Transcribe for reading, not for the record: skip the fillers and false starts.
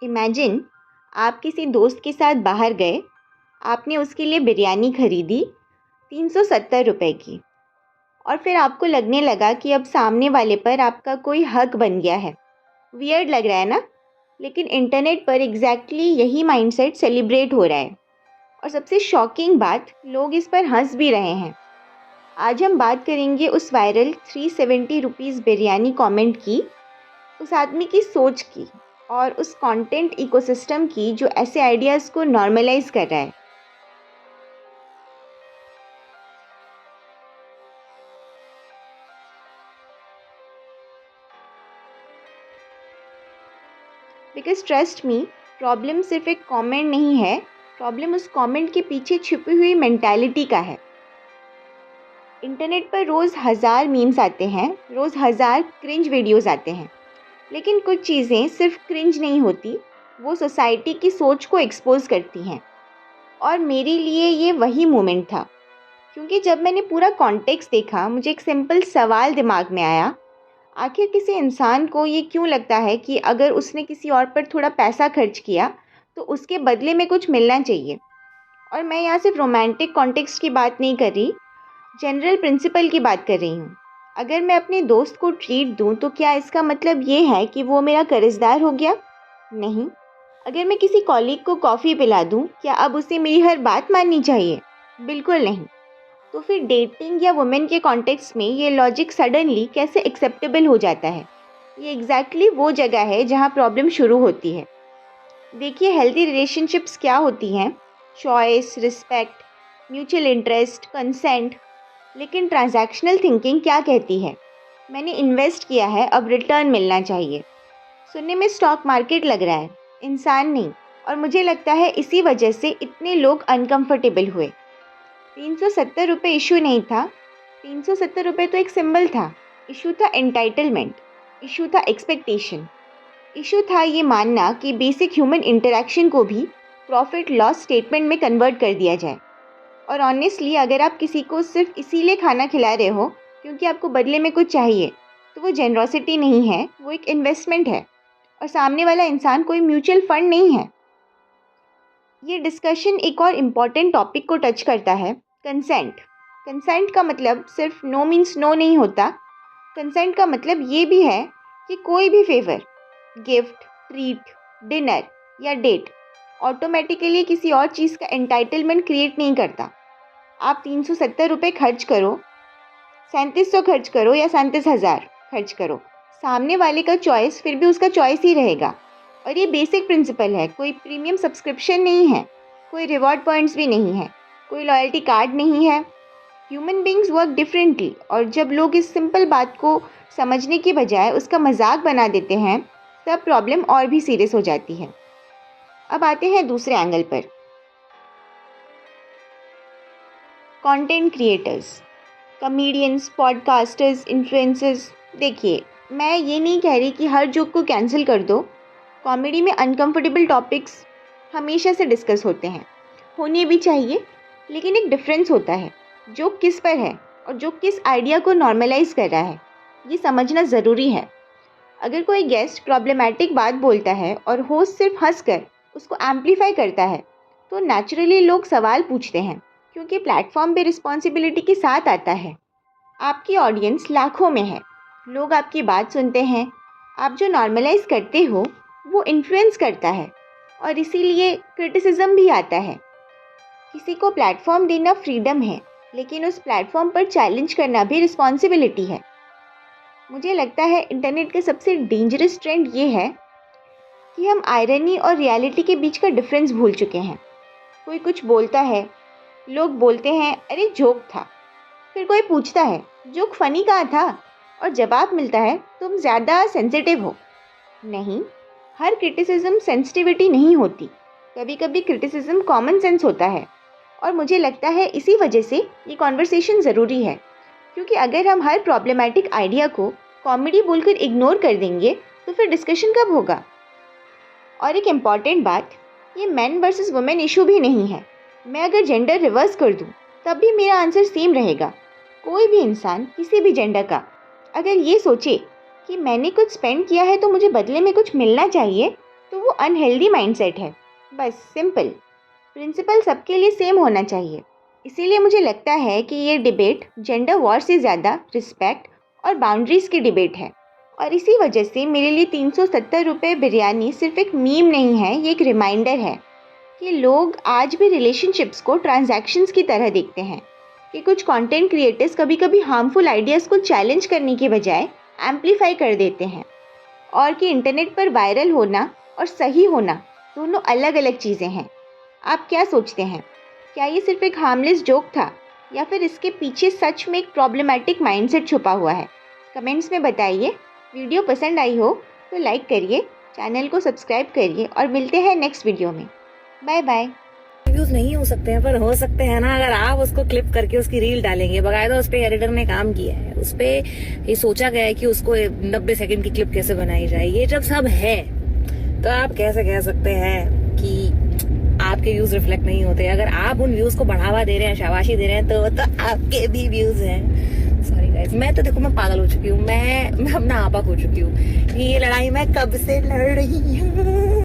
Imagine आप किसी दोस्त के साथ बाहर गए, आपने उसके लिए बिरयानी खरीदी 370 रुपए की, और फिर आपको लगने लगा कि अब सामने वाले पर आपका कोई हक बन गया है। वियर्ड लग रहा है ना? लेकिन इंटरनेट पर एग्जैक्टली यही माइंडसेट सेलिब्रेट हो रहा है। और सबसे शॉकिंग बात, लोग इस पर हंस भी रहे हैं। आज हम बात करेंगे उस वायरल 370 रुपीज़ बिरयानी कमेंट की, उस आदमी की सोच की और उस कंटेंट इकोसिस्टम की जो ऐसे आइडियाज़ को नॉर्मलाइज कर रहा है। बिकॉज ट्रस्ट मी, प्रॉब्लम सिर्फ एक कमेंट नहीं है, प्रॉब्लम उस कमेंट के पीछे छुपी हुई मेंटालिटी का है। इंटरनेट पर रोज़ 1000 मीम्स आते हैं, रोज़ 1000 क्रिंज वीडियोज़ आते हैं, लेकिन कुछ चीज़ें सिर्फ क्रिंज नहीं होती, वो सोसाइटी की सोच को एक्सपोज करती हैं। और मेरे लिए ये वही मोमेंट था, क्योंकि जब मैंने पूरा कॉन्टेक्स्ट देखा, मुझे एक सिंपल सवाल दिमाग में आया। आखिर किसी इंसान को ये क्यों लगता है कि अगर उसने किसी और पर थोड़ा पैसा खर्च किया तो उसके बदले में कुछ मिलना चाहिए? और मैं यहाँ सिर्फ रोमांटिक कॉन्टेक्स्ट की बात नहीं कर रही, जनरल प्रिंसिपल की बात कर रही हूँ। अगर मैं अपने दोस्त को ट्रीट दूँ तो क्या इसका मतलब ये है कि वो मेरा कर्जदार हो गया? नहीं। अगर मैं किसी कॉलीग को कॉफ़ी पिला दूँ, क्या अब उसे मेरी हर बात माननी चाहिए? बिल्कुल नहीं। तो फिर डेटिंग या वुमेन के कॉन्टेक्स्ट में ये लॉजिक सडनली कैसे एक्सेप्टेबल हो जाता है? ये एग्जैक्टली वो जगह है जहाँ प्रॉब्लम शुरू होती है। देखिए, हेल्दी रिलेशनशिप्स क्या होती हैं? Choice, respect, mutual interest, consent. लेकिन ट्रांजैक्शनल थिंकिंग क्या कहती है? मैंने इन्वेस्ट किया है, अब रिटर्न मिलना चाहिए। सुनने में स्टॉक मार्केट लग रहा है, इंसान नहीं। और मुझे लगता है इसी वजह से इतने लोग अनकंफर्टेबल हुए। 370 रुपये इशू नहीं था, 370 रुपये तो एक सिंबल था। इशू था एंटाइटलमेंट, इशू था एक्सपेक्टेशन, इशू था ये मानना कि बेसिक ह्यूमन इंटरेक्शन को भी प्रॉफिट लॉस स्टेटमेंट में कन्वर्ट कर दिया जाए। और ऑनेस्टली, अगर आप किसी को सिर्फ इसीलिए खाना खिला रहे हो क्योंकि आपको बदले में कुछ चाहिए, तो वो जेनरोसिटी नहीं है, वो एक इन्वेस्टमेंट है। और सामने वाला इंसान कोई म्यूचुअल फंड नहीं है। ये डिस्कशन एक और इम्पॉर्टेंट टॉपिक को टच करता है, कंसेंट। कंसेंट का मतलब सिर्फ नो मीन्स नो नहीं होता। कंसेंट का मतलब ये भी है कि कोई भी फेवर, गिफ्ट, ट्रीट, डिनर या डेट ऑटोमेटिकली किसी और चीज़ का एंटाइटलमेंट क्रिएट नहीं करता। आप 370 रुपये खर्च करो, 3700 खर्च करो या 37,000 खर्च करो, सामने वाले का चॉइस फिर भी उसका चॉइस ही रहेगा। और ये बेसिक प्रिंसिपल है, कोई प्रीमियम सब्सक्रिप्शन नहीं है, कोई रिवॉर्ड पॉइंट्स भी नहीं है, कोई लॉयल्टी कार्ड नहीं है। ह्यूमन बींग्स वर्क डिफरेंटली, और जब लोग इस सिंपल बात को समझने की बजाय उसका मजाक बना देते हैं, तब प्रॉब्लम और भी सीरियस हो जाती है। अब आते हैं दूसरे एंगल पर, content creators, comedians, podcasters, influencers. देखिए, मैं ये नहीं कह रही कि हर जोक को कैंसिल कर दो। कॉमेडी में अनकंफर्टेबल टॉपिक्स हमेशा से डिस्कस होते हैं, होने भी चाहिए, लेकिन एक डिफरेंस होता है, जोक किस पर है और जोक किस आइडिया को नॉर्मलाइज कर रहा है, ये समझना ज़रूरी है। अगर कोई गेस्ट प्रॉब्लमेटिक बात बोलता है और होस्ट सिर्फ हंसकर उसको एम्पलीफाई करता है, तो नेचुरली लोग सवाल पूछते हैं, क्योंकि प्लेटफॉर्म पे रिस्पॉन्सिबिलिटी के साथ आता है। आपकी ऑडियंस लाखों में है, लोग आपकी बात सुनते हैं, आप जो नॉर्मलाइज करते हो वो इन्फ्लुएंस करता है, और इसीलिए क्रिटिसिज्म भी आता है। किसी को प्लेटफॉर्म देना फ्रीडम है, लेकिन उस प्लेटफॉर्म पर चैलेंज करना भी रिस्पॉन्सिबिलिटी है। मुझे लगता है इंटरनेट का सबसे डेंजरस ट्रेंड ये है कि हम आयरनी और रियलिटी के बीच का डिफरेंस भूल चुके हैं। कोई कुछ बोलता है, लोग बोलते हैं अरे जोक था, फिर कोई पूछता है जोक फनी कहाँ था, और जवाब मिलता है तुम ज़्यादा सेंसिटिव हो। नहीं, हर क्रिटिसिज्म सेंसिटिविटी नहीं होती, कभी कभी क्रिटिसिज्म कॉमन सेंस होता है। और मुझे लगता है इसी वजह से ये कॉन्वर्सेशन ज़रूरी है, क्योंकि अगर हम हर प्रॉब्लमेटिक आइडिया को कॉमेडी बोलकर इग्नोर कर देंगे तो फिर डिस्कशन कब होगा? और एक इम्पॉर्टेंट बात, ये मैन वर्सेस वुमेन इशू भी नहीं है। मैं अगर जेंडर रिवर्स कर दूँ तब भी मेरा आंसर सेम रहेगा। कोई भी इंसान किसी भी जेंडर का अगर ये सोचे कि मैंने कुछ स्पेंड किया है तो मुझे बदले में कुछ मिलना चाहिए, तो वो अनहेल्दी माइंडसेट है। बस सिंपल। प्रिंसिपल सबके लिए सेम होना चाहिए। इसीलिए मुझे लगता है कि ये डिबेट जेंडर वॉर से ज़्यादा रिस्पेक्ट और बाउंड्रीज़ की डिबेट है। और इसी वजह से मेरे लिए 370 रुपये बिरयानी सिर्फ एक मीम नहीं है, ये एक रिमाइंडर है कि लोग आज भी रिलेशनशिप्स को ट्रांजैक्शंस की तरह देखते हैं, कि कुछ कंटेंट क्रिएटर्स कभी कभी हार्मफुल आइडियाज़ को चैलेंज करने की बजाय एम्पलीफाई कर देते हैं, और कि इंटरनेट पर वायरल होना और सही होना दोनों अलग अलग चीज़ें हैं। आप क्या सोचते हैं? क्या ये सिर्फ एक हार्मलेस जोक था, या फिर इसके पीछे सच में एक प्रॉब्लमैटिक माइंडसेट छुपा हुआ है? कमेंट्स में बताइए। वीडियो पसंद आई हो तो लाइक करिए, चैनल को सब्सक्राइब करिए और मिलते हैं नेक्स्ट वीडियो में। Bye bye. व्यूज नहीं हो सकते हैं पर हो सकते हैं ना, अगर आप उसको क्लिप करके उसकी रील डालेंगे। बकायदा उस पे एडिटर ने काम किया है, उस पे ये सोचा गया है कि उसको 90 सेकंड की क्लिप कैसे बनाई जाए। ये जब सब है तो आप कैसे कह सकते हैं कि आपके व्यूज रिफ्लेक्ट नहीं होते? अगर आप उन व्यूज को बढ़ावा दे रहे हैं, शाबाशी दे रहे हैं, तो आपके भी व्यूज हैं। सॉरी गाइस, मैं तो देखो मैं पागल हो चुकी हूँ, मैं अपना आपा खो चुकी हूँ। ये लड़ाई मैं कब से लड़ रही हूँ।